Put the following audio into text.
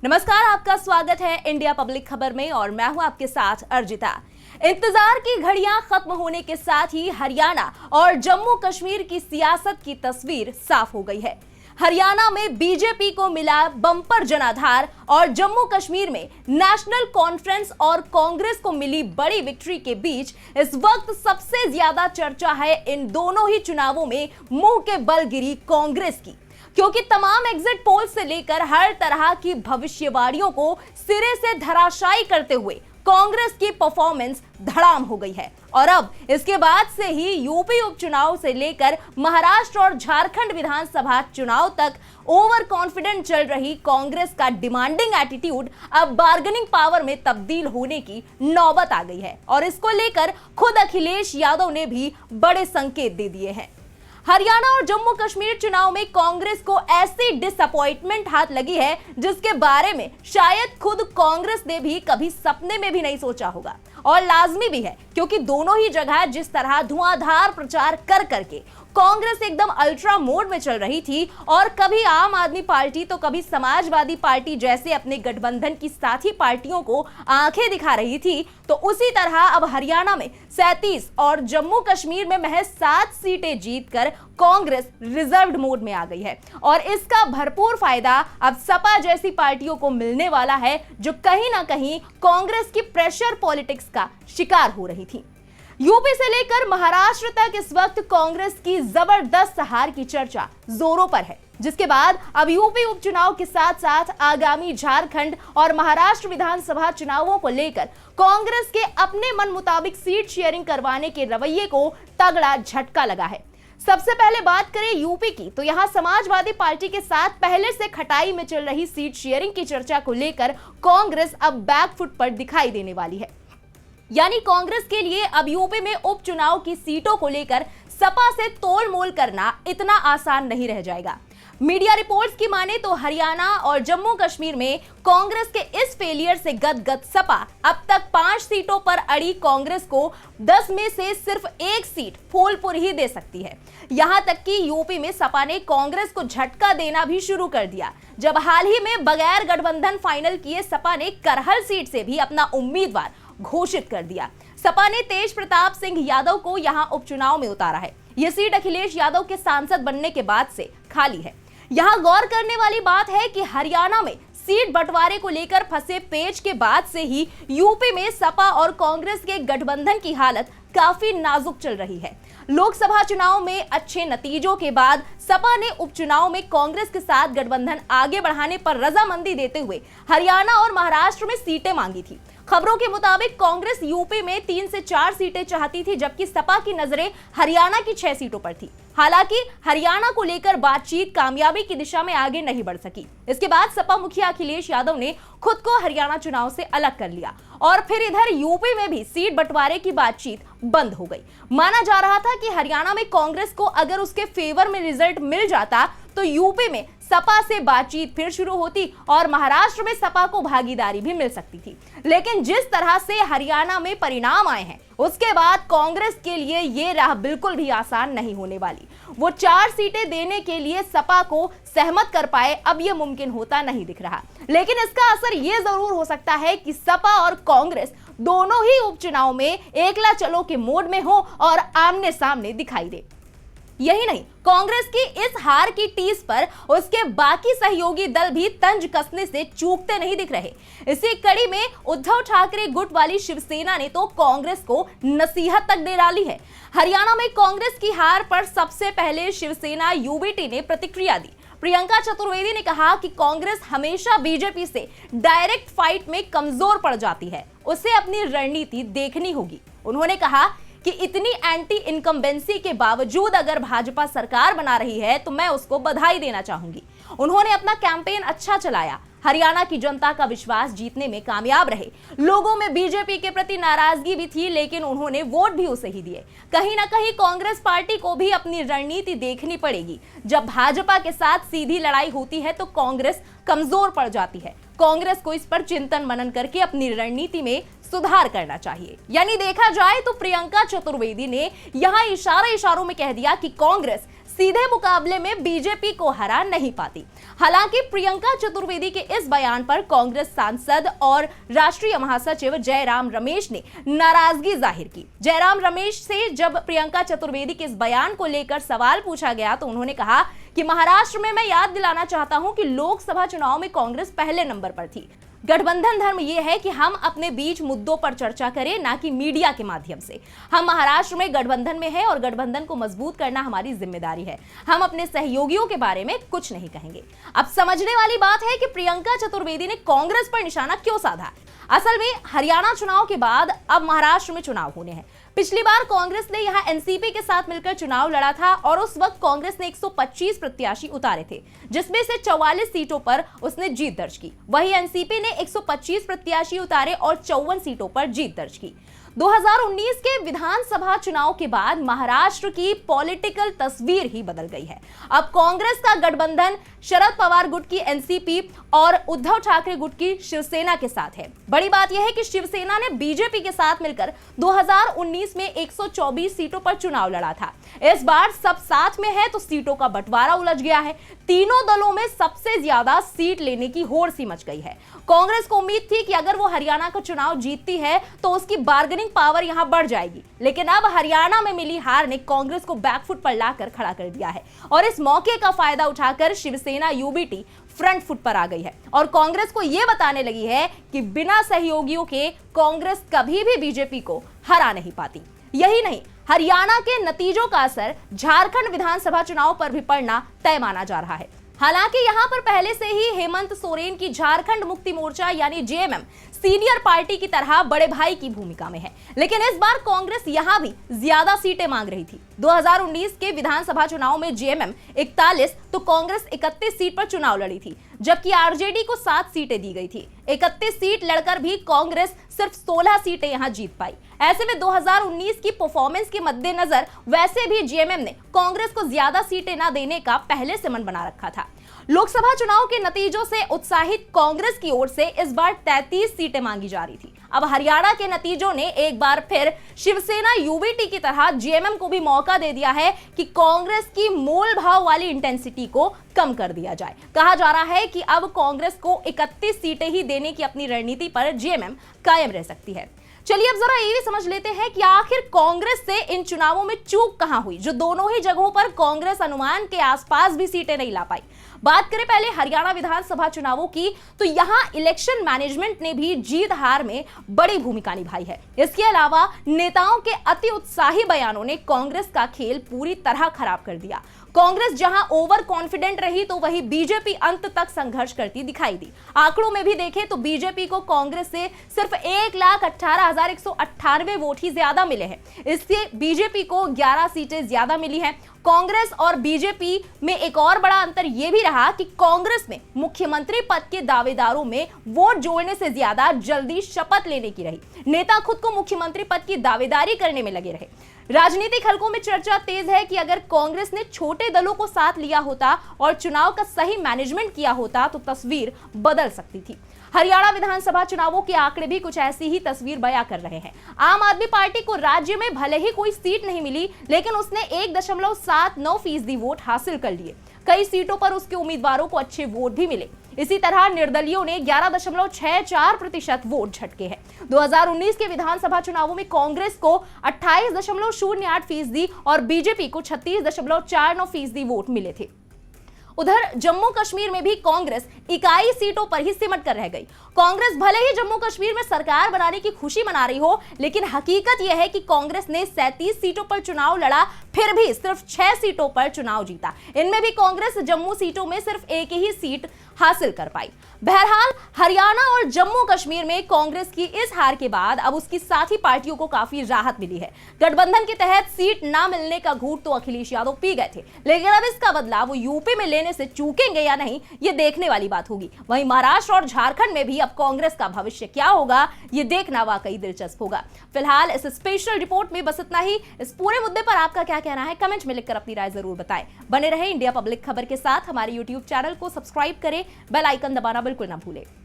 नमस्कार, आपका स्वागत है इंडिया पब्लिक खबर में और मैं हूं आपके साथ अर्जिता। इंतजार की घड़ियां खत्म होने के साथ ही हरियाणा और जम्मू कश्मीर की सियासत की तस्वीर साफ हो गई है। हरियाणा में बीजेपी को मिला बम्पर जनाधार और जम्मू कश्मीर में नेशनल कॉन्फ्रेंस और कांग्रेस को मिली बड़ी विक्ट्री के बीच इस वक्त सबसे ज्यादा चर्चा है इन दोनों ही चुनावों में मुंह के बल गिरी कांग्रेस की, क्योंकि तमाम एग्जिट पोल से लेकर हर तरह की भविष्यवाणियों को सिरे से धराशायी करते हुए कांग्रेस की परफॉर्मेंस धड़ाम हो गई है। और अब इसके बाद से ही यूपी उपचुनाव से लेकर महाराष्ट्र और झारखंड विधानसभा चुनाव तक ओवर कॉन्फिडेंट चल रही कांग्रेस का डिमांडिंग एटीट्यूड अब बार्गेनिंग पावर में तब्दील होने की नौबत आ गई है और इसको लेकर खुद अखिलेश यादव ने भी बड़े संकेत दे दिए हैं। हरियाणा और जम्मू कश्मीर चुनाव में कांग्रेस को ऐसी डिसअपॉइंटमेंट हाथ लगी है जिसके बारे में शायद खुद कांग्रेस ने भी कभी सपने में भी नहीं सोचा होगा। और लाजमी भी है, क्योंकि दोनों ही जगह जिस तरह धुआंधार प्रचार कर करके कांग्रेस एकदम अल्ट्रा मोड में चल रही थी और कभी आम आदमी पार्टी तो कभी समाजवादी पार्टी जैसे अपने गठबंधन की साथी पार्टियों को आंखें दिखा रही थी, तो उसी तरह अब हरियाणा में 37 और जम्मू कश्मीर में महज 7 सीटें जीतकर कांग्रेस रिजर्व्ड मोड में आ गई है। और इसका भरपूर फायदा अब सपा जैसी पार्टियों को मिलने वाला है, जो कहीं ना कहीं कांग्रेस की प्रेशर पॉलिटिक्स का शिकार हो रही थी। यूपी से लेकर महाराष्ट्र तक इस वक्त कांग्रेस की जबरदस्त हार की चर्चा जोरों पर है, जिसके बाद अब यूपी उपचुनाव के साथ साथ आगामी झारखंड और महाराष्ट्र विधानसभा चुनावों को लेकर कांग्रेस के अपने मन मुताबिक सीट शेयरिंग करवाने के रवैये को तगड़ा झटका लगा है। सबसे पहले बात करें यूपी की, तो यहां समाजवादी पार्टी के साथ पहले से खटाई में चल रही सीट शेयरिंग की चर्चा को लेकर कांग्रेस अब बैकफुट पर दिखाई देने वाली है। यानी कांग्रेस के लिए अब यूपी में उपचुनाव की सीटों को लेकर सपा से तोल मोल करना इतना आसान नहीं रह जाएगा। मीडिया रिपोर्ट्स की माने तो हरियाणा और जम्मू कश्मीर में कांग्रेस के इस फेलियर से गदगद सपा अब तक 5 सीटों पर अड़ी कांग्रेस को 10 में से सिर्फ 1 सीट फूलपुर ही दे सकती है। यहां तक कि यूपी में सपा ने कांग्रेस को झटका देना भी शुरू कर दिया, जब हाल ही में बगैर गठबंधन फाइनल किए सपा ने करहल सीट से भी अपना उम्मीदवार घोषित कर दिया। सपा ने तेज प्रताप सिंह यादव को यहां उपचुनाव में उतारा है। यह सीट अखिलेश यादव के सांसद बनने के बाद से खाली है। यहां गौर करने वाली बात है कि हरियाणा में सीट बंटवारे को लेकर फंसे पेच के बाद से ही यूपी में सपा और कांग्रेस के गठबंधन की हालत काफी नाजुक चल रही है। लोकसभा चुनाव में अच्छे नतीजों के बाद सपा ने उपचुनाव में कांग्रेस के साथ गठबंधन आगे बढ़ाने पर रजामंदी देते हुए हरियाणा और महाराष्ट्र में सीटें मांगी थी। खबरों के मुताबिक कांग्रेस यूपी में 3 से 4 सीटें चाहती थी, जबकि सपा की नजरें हरियाणा की 6 सीटों पर थी। हालांकि हरियाणा को लेकर बातचीत कामयाबी की दिशा में आगे नहीं बढ़ सकी। इसके बाद सपा मुखिया अखिलेश यादव ने खुद को हरियाणा चुनाव से अलग कर लिया और फिर इधर यूपी में भी सीट बंटवारे की बातचीत बंद हो गई। माना जा रहा था कि हरियाणा में कांग्रेस को अगर उसके फेवर में रिजल्ट मिल जाता तो यूपी में सपा से बातचीत फिर शुरू होती और महाराष्ट्र में सपा को भागीदारी भी मिल सकती थी। लेकिन जिस तरह से हरियाणा में परिणाम आए हैं, उसके बाद कांग्रेस के लिए ये राह बिल्कुल भी आसान नहीं होने वाली। वो 4 सीटें देने के लिए सपा को सहमत कर पाए, अब ये मुमकिन होता नहीं दिख रहा। लेकिन इसका असर ये जरूर हो सकता है कि सपा और कांग्रेस दोनों ही उपचुनाव में एकला चलो के मोड में हो और आमने सामने दिखाई दे। यही नहीं, कांग्रेस की इस हार की टीस पर उसके बाकी सहयोगी दल भी तंज कसने से चूकते नहीं दिख रहे। इसी कड़ी में उद्धव ठाकरे गुट वाली शिवसेना ने तो कांग्रेस को नसीहत तक दे डाली है। हरियाणा में कांग्रेस की हार पर सबसे पहले शिवसेना यूबीटी ने प्रतिक्रिया दी। प्रियंका चतुर्वेदी ने कहा कि कांग्रेस हमेशा बीजेपी से डायरेक्ट फाइट में कमजोर पड़ जाती है, उसे अपनी रणनीति देखनी होगी। उन्होंने कहा कि इतनी एंटी इनकम्बेंसी के बावजूद अगर भाजपा सरकार बना रही है तो मैं उसको बधाई देना चाहूंगी। उन्होंने अपना कैंपेन अच्छा चलाया, हरियाणा की जनता का विश्वास जीतने में कामयाब रहे। लोगों में बीजेपी के प्रति नाराजगी भी थी, लेकिन उन्होंने वोट भी उसे ही दिए। कहीं ना कहीं कांग्रेस पार्टी को भी अपनी रणनीति देखनी पड़ेगी। जब भाजपा के साथ सीधी लड़ाई होती है तो कांग्रेस कमजोर पड़ जाती है। कांग्रेस को इस पर चिंतन मनन करके अपनी रणनीति में सुधार करना चाहिए। यानी देखा जाए तो प्रियंका चतुर्वेदी ने यहां इशारों में कह दिया कि कांग्रेस सीधे मुकाबले में बीजेपी को हरा नहीं पाती। हालांकि प्रियंका चतुर्वेदी के इस बयान पर कांग्रेस सांसद और राष्ट्रीय महासचिव जयराम रमेश ने नाराजगी जाहिर की। जयराम रमेश से जब प्रियंका चतुर्वेदी के इस बयान को लेकर सवाल पूछा गया तो उन्होंने कहा कि महाराष्ट्र में मैं याद दिलाना चाहता हूं कि लोकसभा चुनाव में कांग्रेस पहले नंबर पर थी। गठबंधन धर्म यह है कि हम अपने बीच मुद्दों पर चर्चा करें, ना कि मीडिया के माध्यम से। हम महाराष्ट्र में गठबंधन में हैं और गठबंधन को मजबूत करना हमारी जिम्मेदारी है। हम अपने सहयोगियों के बारे में कुछ नहीं कहेंगे। अब समझने वाली बात है कि प्रियंका चतुर्वेदी ने कांग्रेस पर निशाना क्यों साधा। असल में हरियाणा चुनाव के बाद अब महाराष्ट्र में चुनाव होने हैं। पिछली बार कांग्रेस ने यहां एनसीपी के साथ मिलकर चुनाव लड़ा था और उस वक्त कांग्रेस ने 125 प्रत्याशी उतारे थे, जिसमें से 44 सीटों पर उसने जीत दर्ज की। वहीं एनसीपी ने 125 प्रत्याशी उतारे और 54 सीटों पर जीत दर्ज की। 2019 के विधानसभा चुनाव के बाद महाराष्ट्र की पॉलिटिकल तस्वीर ही बदल गई है। अब कांग्रेस का गठबंधन शरद पवार गुट की एनसीपी और उद्धव ठाकरे गुट की शिवसेना के साथ है। बड़ी बात यह है कि शिवसेना ने बीजेपी के साथ मिलकर 2019 में 124 सीटों पर चुनाव लड़ा था। इस बार सब साथ में है तो सीटों का बंटवारा उलझ गया है। तीनों दलों में सबसे ज्यादा सीट लेने की होड़ सी मच गई है। कांग्रेस को उम्मीद थी कि अगर वो हरियाणा का चुनाव जीतती है तो उसकी बार्गेनिंग पावर यहां बढ़ जाएगी, लेकिन अब हरियाणा में मिली हार ने कांग्रेस को बैकफुट पर लाकर खड़ा कर दिया है और इस मौके का फायदा उठाकर शिवसेना यूबीटी फ्रंट फुट पर आ गई है और कांग्रेस को यह बताने लगी है कि बिना सहयोगियों के कांग्रेस कभी भी बीजेपी को हरा नहीं पाती। यही नहीं, हरियाणा के नतीजों का असर झारखंड विधानसभा चुनाव पर भी पड़ना तय माना जा रहा है। हालांकि यहां पर पहले से ही हेमंत सोरेन की झारखंड मुक्ति मोर्चा यानी जेएमएम सीनियर पार्टी की तरह बड़े भाई की भूमिका में है, लेकिन इस बार कांग्रेस यहां भी ज्यादा सीटें मांग रही थी। 2019 के विधानसभा चुनाव में जेएमएम 41 तो कांग्रेस 31 सीट पर चुनाव लड़ी थी, जबकि आरजेडी को 7 सीटें दी गई थी। 31 सीट लड़कर भी कांग्रेस सिर्फ 16 सीटें यहां जीत पाई। ऐसे में 2019 की परफॉर्मेंस के मद्देनजर वैसे भी जेएमएम ने कांग्रेस को ज्यादा सीटें न देने का पहले से मन बना रखा था। लोकसभा चुनाव के नतीजों से उत्साहित कांग्रेस की ओर से इस बार 33 सीटें मांगी जा रही थी। अब हरियाणा के नतीजों ने एक बार फिर शिवसेना यूबीटी की तरह जेएमएम को भी मौका दे दिया है कि कांग्रेस की मोल भाव वाली इंटेंसिटी को कम कर दिया जाए। कहा जा रहा है कि अब कांग्रेस को 31 सीटें ही देने की अपनी रणनीति पर जेएमएम कायम रह सकती है। चलिए अब जरा ये भी समझ लेते हैं कि आखिर कांग्रेस से इन चुनावों में चूक कहां हुई, जो दोनों ही जगहों पर कांग्रेस अनुमान के आसपास भी सीटें नहीं ला पाई। बात करें पहले हरियाणा विधानसभा चुनावों की, तो यहां इलेक्शन मैनेजमेंट ने भी जीत हार में बड़ी भूमिका निभाई है। इसके अलावा नेताओं के अति उत्साही बयानों ने कांग्रेस का खेल पूरी तरह खराब कर दिया। कांग्रेस जहां ओवर कॉन्फिडेंट रही तो वही बीजेपी अंत तक संघर्ष करती दिखाई दी। आंकड़ों में भी देखें तो बीजेपी को कांग्रेस से सिर्फ 1,18,198 वोट ही ज्यादा मिले हैं। इससे बीजेपी को 11 सीटें ज्यादा मिली हैं। कांग्रेस और बीजेपी में एक और बड़ा अंतर यह भी रहा कि कांग्रेस में मुख्यमंत्री पद के दावेदारों में वोट जोड़ने से ज्यादा जल्दी शपथ लेने की रही। नेता खुद को मुख्यमंत्री पद की दावेदारी करने में लगे रहे। राजनीतिक हलकों में चर्चा तेज है कि अगर कांग्रेस ने छोटे दलों को साथ लिया होता और चुनाव का सही मैनेजमेंट किया होता तो तस्वीर बदल सकती थी। हरियाणा विधानसभा चुनावों के आंकड़े भी कुछ ऐसी ही तस्वीर बयां कर रहे हैं। आम आदमी पार्टी को राज्य में भले ही कोई सीट नहीं मिली, लेकिन उसने 1.79% वोट हासिल कर लिए। कई सीटों पर उसके उम्मीदवारों को अच्छे वोट भी मिले। इसी तरह निर्दलियों ने 11.64% वोट झटके हैं। 2019 के विधानसभा चुनावों में कांग्रेस को 28.08% और बीजेपी को 36.49% वोट मिले थे। उधर जम्मू कश्मीर में भी कांग्रेस इकाई सीटों पर ही सिमट कर रह गई। कांग्रेस भले ही जम्मू कश्मीर में सरकार बनाने की खुशी मना रही हो, लेकिन हकीकत यह है कि कांग्रेस ने 37 सीटों पर चुनाव लड़ा, फिर भी सिर्फ 6 सीटों पर चुनाव जीता। इनमें भी कांग्रेस जम्मू सीटों में सिर्फ एक ही सीट हासिल कर पाई। बहरहाल हरियाणा और जम्मू कश्मीर में कांग्रेस की इस हार के बाद अब उसकी साथी पार्टियों को काफी राहत मिली है। गठबंधन के तहत सीट ना मिलने का घूंट तो अखिलेश यादव पी गए थे, लेकिन अब इसका बदला वो यूपी में लेने से चूकेंगे या नहीं, ये देखने वाली बात होगी। वहीं महाराष्ट्र और झारखंड में भी अब कांग्रेस का भविष्य क्या होगा, ये देखना वाकई दिलचस्प होगा। फिलहाल इस स्पेशल रिपोर्ट में बस इतना ही। इस पूरे मुद्दे पर आपका क्या कहना है, कमेंट में लिखकर अपनी राय जरूर बताएं। बने रहे इंडिया पब्लिक खबर के साथ। हमारे यूट्यूब चैनल को सब्सक्राइब करें, बेल आइकन दबाना बिल्कुल ना भूलें।